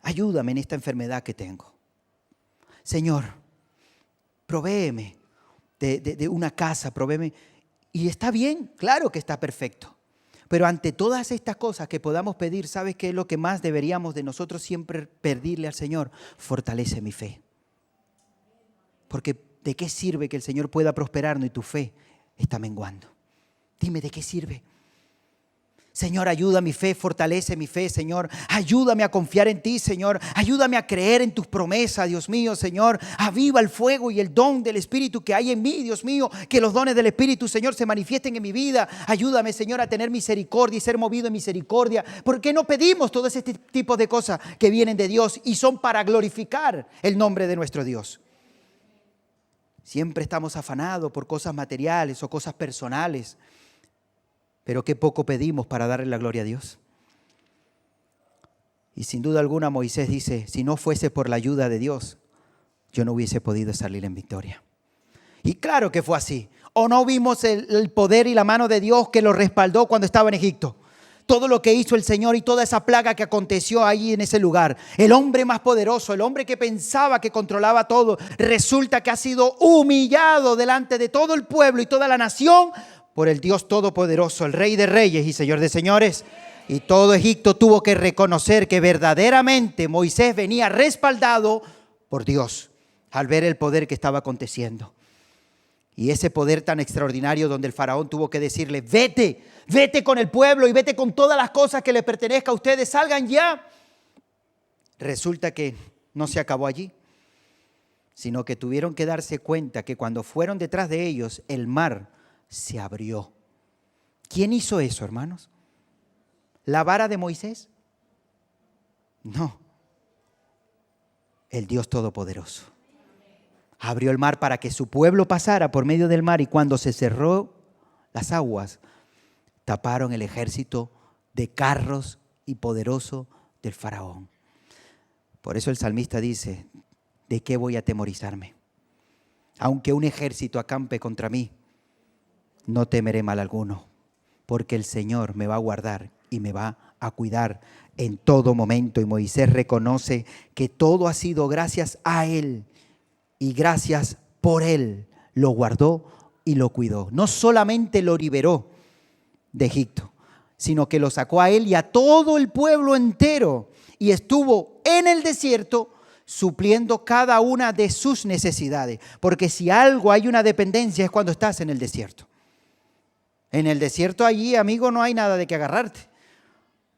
ayúdame en esta enfermedad que tengo. Señor, provéeme de una casa, provéeme. Y está bien, claro que está perfecto. Pero ante todas estas cosas que podamos pedir, ¿sabes qué es lo que más deberíamos de nosotros siempre pedirle al Señor? Fortalece mi fe. Porque ¿de qué sirve que el Señor pueda prosperarnos y tu fe está menguando? Dime, ¿de qué sirve? Señor, ayuda mi fe, fortalece mi fe, Señor. Ayúdame a confiar en ti, Señor. Ayúdame a creer en tus promesas, Dios mío, Señor. Aviva el fuego y el don del Espíritu que hay en mí, Dios mío. Que los dones del Espíritu, Señor, se manifiesten en mi vida. Ayúdame, Señor, a tener misericordia y ser movido en misericordia. ¿Por qué no pedimos todo ese tipo de cosas que vienen de Dios y son para glorificar el nombre de nuestro Dios? Siempre estamos afanados por cosas materiales o cosas personales. Pero qué poco pedimos para darle la gloria a Dios. Y sin duda alguna Moisés dice, si no fuese por la ayuda de Dios, yo no hubiese podido salir en victoria. Y claro que fue así. ¿O no vimos el poder y la mano de Dios que lo respaldó cuando estaba en Egipto? Todo lo que hizo el Señor y toda esa plaga que aconteció allí en ese lugar. El hombre más poderoso, el hombre que pensaba que controlaba todo, resulta que ha sido humillado delante de todo el pueblo y toda la nación por el Dios Todopoderoso, el Rey de Reyes y Señor de Señores. Y todo Egipto tuvo que reconocer que verdaderamente Moisés venía respaldado por Dios al ver el poder que estaba aconteciendo. Y ese poder tan extraordinario donde el faraón tuvo que decirle, vete con el pueblo y vete con todas las cosas que le pertenezcan a ustedes, salgan ya. Resulta que no se acabó allí, sino que tuvieron que darse cuenta que cuando fueron detrás de ellos, el mar se abrió. ¿Quién hizo eso, hermanos? ¿La vara de Moisés? No. El Dios Todopoderoso. Abrió el mar para que su pueblo pasara por medio del mar y cuando se cerró las aguas, taparon el ejército de carros y poderoso del faraón. Por eso el salmista dice, ¿de qué voy a atemorizarme? Aunque un ejército acampe contra mí, no temeré mal alguno, porque el Señor me va a guardar y me va a cuidar en todo momento. Y Moisés reconoce que todo ha sido gracias a Él y gracias por Él. Lo guardó y lo cuidó. No solamente lo liberó de Egipto, sino que lo sacó a Él y a todo el pueblo entero y estuvo en el desierto supliendo cada una de sus necesidades. Porque si algo hay una dependencia es cuando estás en el desierto. En el desierto allí, amigo, no hay nada de que agarrarte.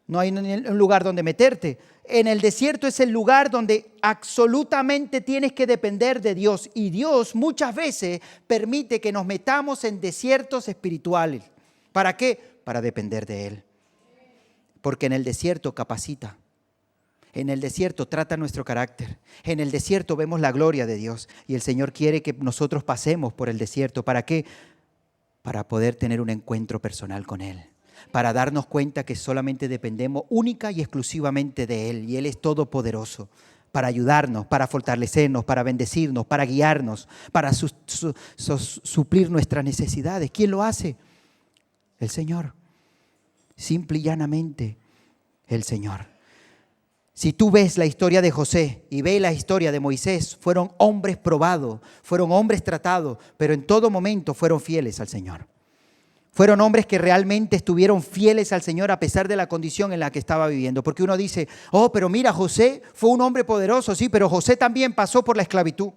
No hay un lugar donde meterte. En el desierto es el lugar donde absolutamente tienes que depender de Dios. Y Dios muchas veces permite que nos metamos en desiertos espirituales. ¿Para qué? Para depender de Él. Porque en el desierto capacita. En el desierto trata nuestro carácter. En el desierto vemos la gloria de Dios. Y el Señor quiere que nosotros pasemos por el desierto. ¿Para qué? Para poder tener un encuentro personal con Él. Para darnos cuenta que solamente dependemos única y exclusivamente de Él. Y Él es todopoderoso para ayudarnos, para fortalecernos, para bendecirnos, para guiarnos, para suplir nuestras necesidades. ¿Quién lo hace? El Señor. Simple y llanamente, el Señor. Si tú ves la historia de José y ves la historia de Moisés, fueron hombres probados, fueron hombres tratados, pero en todo momento fueron fieles al Señor. Fueron hombres que realmente estuvieron fieles al Señor a pesar de la condición en la que estaba viviendo. Porque uno dice, oh, pero mira, José fue un hombre poderoso, sí, pero José también pasó por la esclavitud.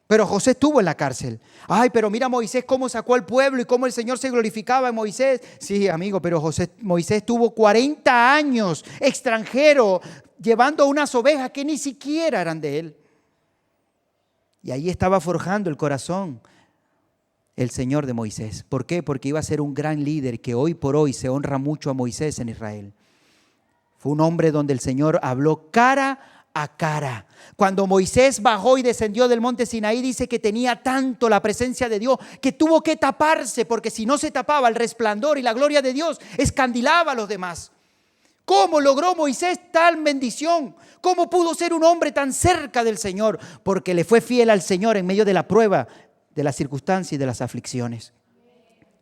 Pero José estuvo en la cárcel. Ay, pero mira Moisés cómo sacó al pueblo y cómo el Señor se glorificaba en Moisés. Sí, amigo, pero Moisés tuvo 40 años extranjero llevando unas ovejas que ni siquiera eran de él. Y ahí estaba forjando el corazón el Señor de Moisés. ¿Por qué? Porque iba a ser un gran líder que hoy por hoy se honra mucho a Moisés en Israel. Fue un hombre donde el Señor habló cara a cara. Cuando Moisés bajó y descendió del monte Sinaí, dice que tenía tanto la presencia de Dios que tuvo que taparse, porque si no se tapaba, el resplandor y la gloria de Dios escandilaba a los demás. ¿Cómo logró Moisés tal bendición? ¿Cómo pudo ser un hombre tan cerca del Señor? Porque le fue fiel al Señor en medio de la prueba de las circunstancias y de las aflicciones.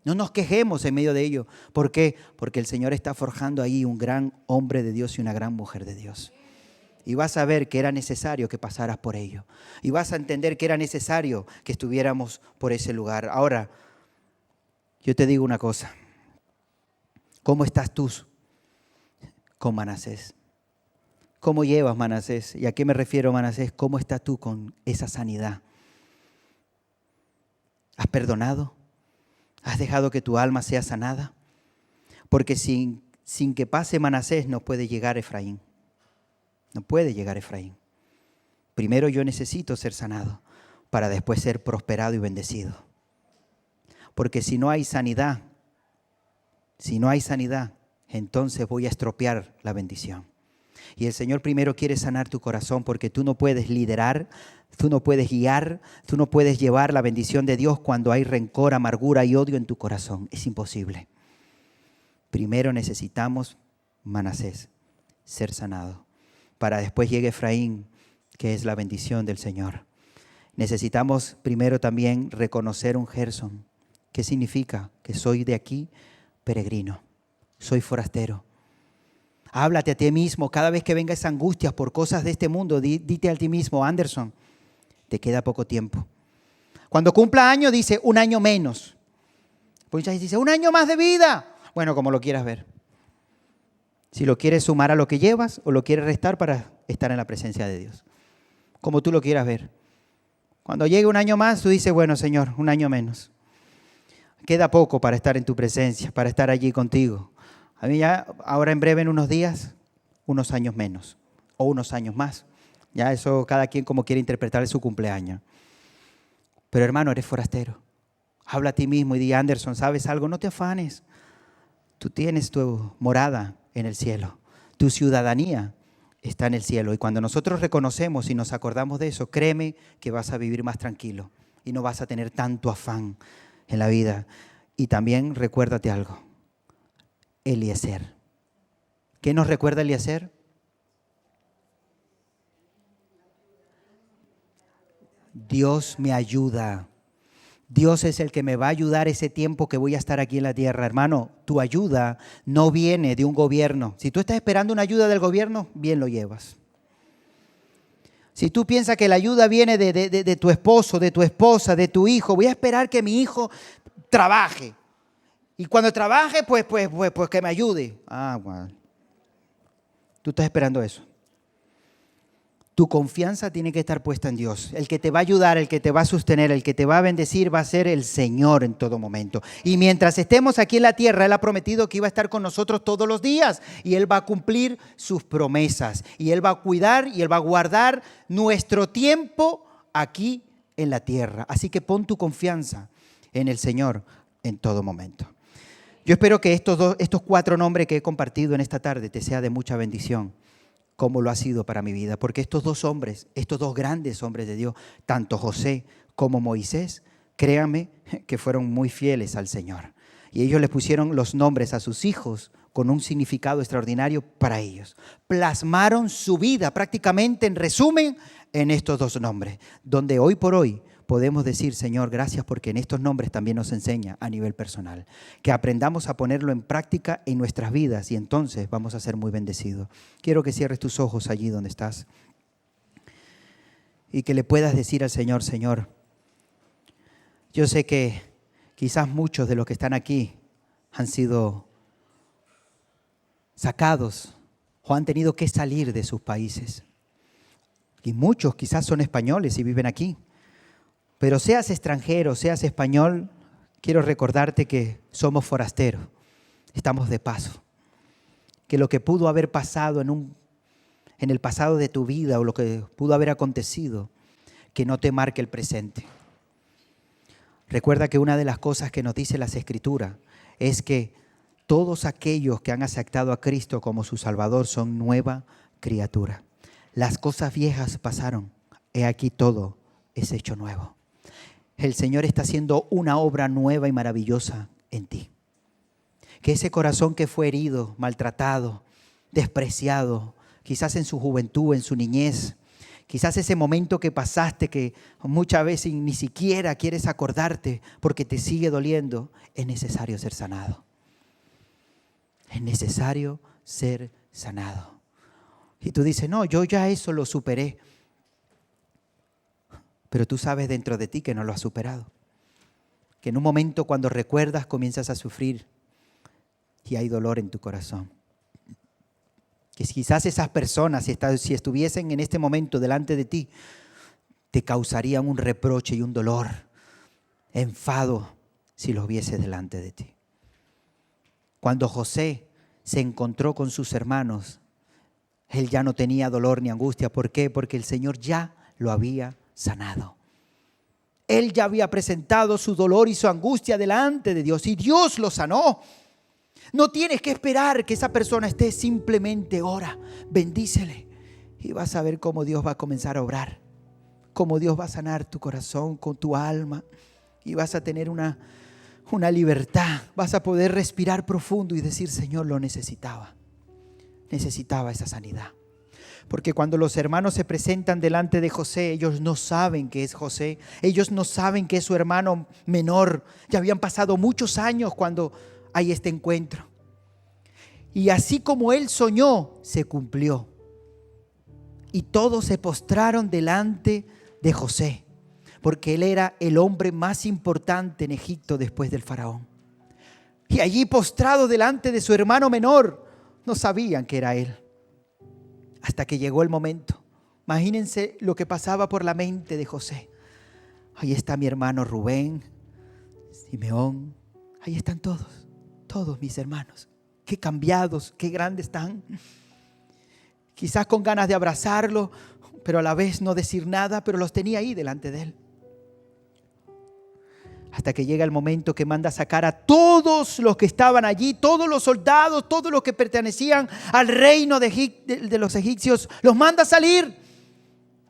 No nos quejemos en medio de ello. ¿Por qué? Porque el Señor está forjando ahí un gran hombre de Dios y una gran mujer de Dios. Y vas a ver que era necesario que pasaras por ello. Y vas a entender que era necesario que estuviéramos por ese lugar. Ahora, yo te digo una cosa. ¿Cómo estás tú con Manasés? ¿Cómo llevas Manasés? ¿Y a qué me refiero, Manasés? ¿Cómo estás tú con esa sanidad? ¿Has perdonado? ¿Has dejado que tu alma sea sanada? Porque sin que pase Manasés no puede llegar Efraín. No puede llegar Efraín. Primero yo necesito ser sanado para después ser prosperado y bendecido. Porque si no hay sanidad, entonces voy a estropear la bendición. Y el Señor primero quiere sanar tu corazón porque tú no puedes liderar, tú no puedes guiar, tú no puedes llevar la bendición de Dios cuando hay rencor, amargura y odio en tu corazón. Es imposible. Primero necesitamos Manasés, ser sanado, para después llegue Efraín, que es la bendición del Señor. Necesitamos primero también reconocer un Gerson. ¿Qué significa? Que soy de aquí peregrino, soy forastero. Háblate a ti mismo cada vez que vengas angustias por cosas de este mundo. Dite a ti mismo, Anderson, te queda poco tiempo. Cuando cumpla año, dice 1 año menos. Pues dice 1 año más de vida. Bueno, como lo quieras ver. Si lo quieres sumar a lo que llevas o lo quieres restar para estar en la presencia de Dios. Como tú lo quieras ver. Cuando llegue 1 año más, tú dices, bueno, Señor, 1 año menos. Queda poco para estar en tu presencia, para estar allí contigo. A mí ya, ahora en breve, en unos días, unos años menos o unos años más. Ya eso cada quien como quiere interpretar su cumpleaños. Pero hermano, eres forastero. Habla a ti mismo y di, Anderson, ¿sabes algo? No te afanes. Tú tienes tu morada en el cielo. Tu ciudadanía está en el cielo. Y cuando nosotros reconocemos y nos acordamos de eso, créeme que vas a vivir más tranquilo y no vas a tener tanto afán en la vida. Y también recuérdate algo. Eliezer. ¿Qué nos recuerda Eliezer? Dios me ayuda. Dios es el que me va a ayudar ese tiempo que voy a estar aquí en la tierra. Hermano, tu ayuda no viene de un gobierno. Si tú estás esperando una ayuda del gobierno, bien lo llevas. Si tú piensas que la ayuda viene de tu esposo, de tu esposa, de tu hijo, voy a esperar que mi hijo trabaje. Y cuando trabaje, pues que me ayude. Ah, bueno. Tú estás esperando eso. Tu confianza tiene que estar puesta en Dios. El que te va a ayudar, el que te va a sostener, el que te va a bendecir va a ser el Señor en todo momento. Y mientras estemos aquí en la tierra, Él ha prometido que iba a estar con nosotros todos los días. Y Él va a cumplir sus promesas. Y Él va a cuidar y Él va a guardar nuestro tiempo aquí en la tierra. Así que pon tu confianza en el Señor en todo momento. Yo espero que estos 4 nombres que he compartido en esta tarde te sea de mucha bendición, como lo ha sido para mi vida. Porque estos 2 hombres, estos 2 grandes hombres de Dios, tanto José como Moisés, créanme que fueron muy fieles al Señor. Y ellos les pusieron los nombres a sus hijos con un significado extraordinario para ellos. Plasmaron su vida prácticamente, en resumen, en estos 2 nombres, donde hoy por hoy podemos decir, Señor, gracias porque en estos nombres también nos enseña a nivel personal. Que aprendamos a ponerlo en práctica en nuestras vidas y entonces vamos a ser muy bendecidos. Quiero que cierres tus ojos allí donde estás y que le puedas decir al Señor, Señor, yo sé que quizás muchos de los que están aquí han sido sacados o han tenido que salir de sus países. Y muchos quizás son españoles y viven aquí. Pero seas extranjero, seas español, quiero recordarte que somos forasteros, estamos de paso. Que lo que pudo haber pasado en el pasado de tu vida o lo que pudo haber acontecido, que no te marque el presente. Recuerda que una de las cosas que nos dice las Escrituras es que todos aquellos que han aceptado a Cristo como su Salvador son nueva criatura. Las cosas viejas pasaron, he aquí todo es hecho nuevo. El Señor está haciendo una obra nueva y maravillosa en ti. Que ese corazón que fue herido, maltratado, despreciado, quizás en su juventud, en su niñez, Quizás ese momento que pasaste que muchas veces ni siquiera quieres acordarte porque te sigue doliendo, es necesario ser sanado. Es necesario ser sanado. Y tú dices, no, yo ya eso lo superé. Pero tú sabes dentro de ti que no lo has superado. Que en un momento cuando recuerdas comienzas a sufrir y hay dolor en tu corazón. Que quizás esas personas, si estuviesen en este momento delante de ti, te causarían un reproche y un dolor, enfado, si los vieses delante de ti. Cuando José se encontró con sus hermanos, él ya no tenía dolor ni angustia. ¿Por qué? Porque el Señor ya lo había sanado. Él ya había presentado su dolor y su angustia delante de Dios y Dios lo sanó. No tienes que esperar que esa persona esté, simplemente ora, bendícele y vas a ver cómo Dios va a comenzar a obrar, cómo Dios va a sanar tu corazón, con tu alma, y vas a tener una libertad, vas a poder respirar profundo y decir, Señor, lo necesitaba esa sanidad. Porque cuando los hermanos se presentan delante de José, ellos no saben que es José, ellos no saben que es su hermano menor. Ya habían pasado muchos años cuando hay este encuentro. Y así como él soñó, se cumplió. Y todos se postraron delante de José, porque él era el hombre más importante en Egipto después del faraón. Y allí postrado delante de su hermano menor, no sabían que era él. Hasta que llegó el momento. Imagínense lo que pasaba por la mente de José. Ahí está mi hermano Rubén, Simeón, ahí están todos mis hermanos. Qué cambiados, qué grandes están. Quizás con ganas de abrazarlo, pero a la vez no decir nada, pero los tenía ahí delante de él. Hasta que llega el momento que manda sacar a todos los que estaban allí, todos los soldados, todos los que pertenecían al reino de los egipcios, los manda a salir.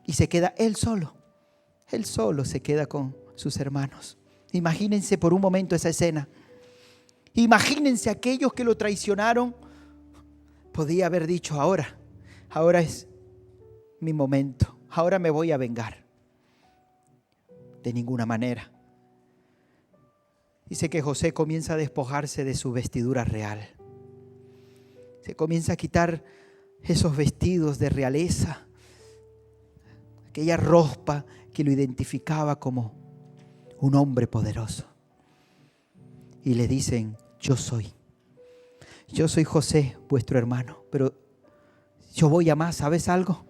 Y se queda él solo se queda con sus hermanos. Imagínense por un momento esa escena. Imagínense aquellos que lo traicionaron. Podía haber dicho, ahora es mi momento, ahora me voy a vengar. De ninguna manera. Dice que José comienza a despojarse de su vestidura real. Se comienza a quitar esos vestidos de realeza, aquella ropa que lo identificaba como un hombre poderoso. Y le dicen, yo soy José, vuestro hermano, pero yo voy a más, ¿sabes algo?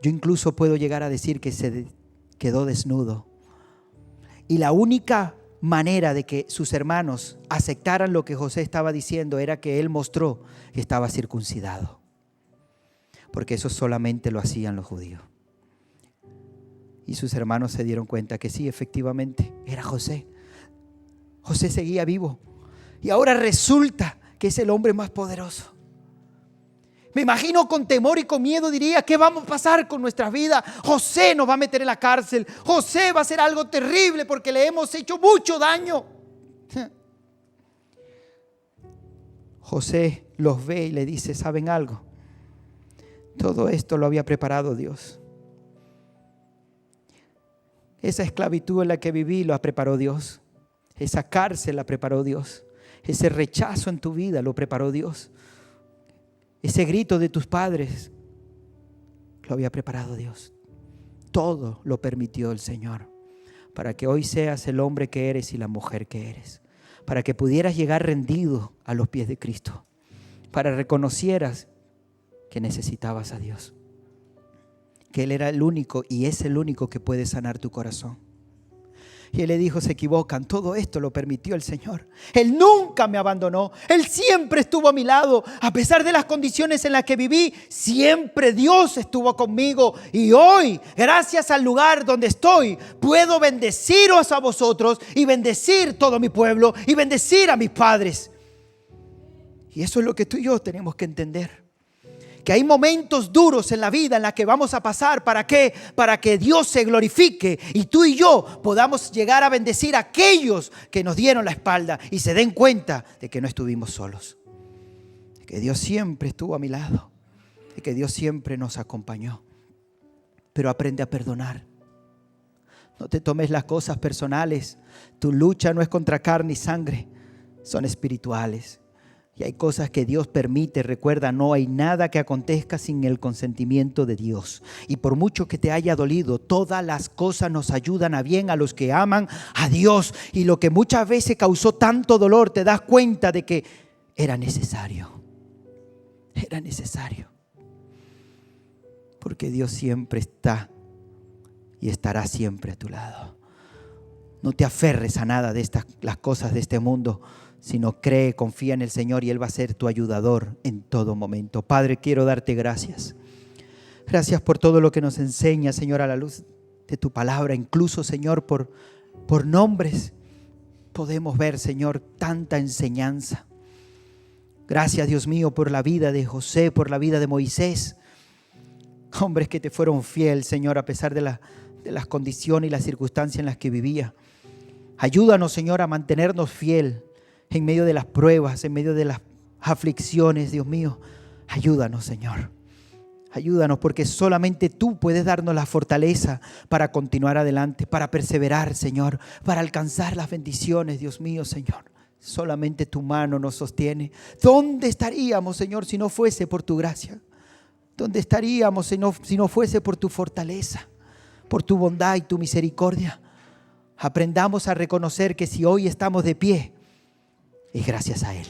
Yo incluso puedo llegar a decir que se quedó desnudo. Y la única manera de que sus hermanos aceptaran lo que José estaba diciendo era que él mostró que estaba circuncidado, porque eso solamente lo hacían los judíos. Y sus hermanos se dieron cuenta que sí, efectivamente era José. José seguía vivo y ahora resulta que es el hombre más poderoso. Me imagino con temor y con miedo diría, ¿qué vamos a pasar con nuestras vidas? José nos va a meter en la cárcel. José va a hacer algo terrible porque le hemos hecho mucho daño. José los ve y le dice, ¿saben algo? Todo esto lo había preparado Dios. Esa esclavitud en la que viví lo preparó Dios. Esa cárcel la preparó Dios. Ese rechazo en tu vida lo preparó Dios. Ese grito de tus padres lo había preparado Dios. Todo lo permitió el Señor para que hoy seas el hombre que eres y la mujer que eres. Para que pudieras llegar rendido a los pies de Cristo. Para que reconocieras que necesitabas a Dios. Que Él era el único y es el único que puede sanar tu corazón. Y él le dijo, se equivocan, todo esto lo permitió el Señor. Él nunca me abandonó, Él siempre estuvo a mi lado. A pesar de las condiciones en las que viví, siempre Dios estuvo conmigo. Y hoy, gracias al lugar donde estoy, puedo bendeciros a vosotros y bendecir todo mi pueblo y bendecir a mis padres. Y eso es lo que tú y yo tenemos que entender. Que hay momentos duros en la vida en la que vamos a pasar. ¿Para qué? Para que Dios se glorifique y tú y yo podamos llegar a bendecir a aquellos que nos dieron la espalda y se den cuenta de que no estuvimos solos. Que Dios siempre estuvo a mi lado y que Dios siempre nos acompañó. pero aprende a perdonar. No te tomes las cosas personales. Tu lucha no es contra carne y sangre, son espirituales. Y hay cosas que Dios permite. Recuerda, no hay nada que acontezca sin el consentimiento de Dios. Y por mucho que te haya dolido, todas las cosas nos ayudan a bien a los que aman a Dios. Y lo que muchas veces causó tanto dolor, te das cuenta de que era necesario. Era necesario. Porque Dios siempre está y estará siempre a tu lado. No te aferres a nada de las cosas de este mundo, sino cree, confía en el Señor y Él va a ser tu ayudador en todo momento. Padre, quiero darte gracias. Gracias por todo lo que nos enseña, Señor, a la luz de tu palabra. Incluso, Señor, por nombres podemos ver, Señor, tanta enseñanza. Gracias, Dios mío, por la vida de José, por la vida de Moisés. Hombres que te fueron fiel, Señor, a pesar de las condiciones y las circunstancias en las que vivía. Ayúdanos, Señor, a mantenernos fiel en medio de las pruebas, en medio de las aflicciones, Dios mío. Ayúdanos, Señor. Ayúdanos, porque solamente tú puedes darnos la fortaleza para continuar adelante, para perseverar, Señor, para alcanzar las bendiciones, Dios mío, Señor. Solamente tu mano nos sostiene. ¿Dónde estaríamos, Señor, si no fuese por tu gracia? ¿Dónde estaríamos si no fuese por tu fortaleza, por tu bondad y tu misericordia? Aprendamos a reconocer que si hoy estamos de pie, es gracias a Él.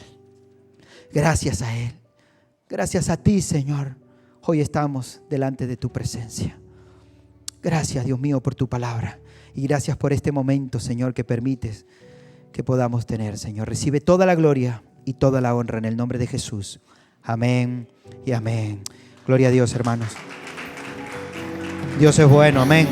Gracias a Él. Gracias a ti, Señor. Hoy estamos delante de tu presencia. Gracias, Dios mío, por tu palabra. Y gracias por este momento, Señor, que permites que podamos tener, Señor. Recibe toda la gloria y toda la honra en el nombre de Jesús. Amén y amén. Gloria a Dios, hermanos. Dios es bueno. Amén.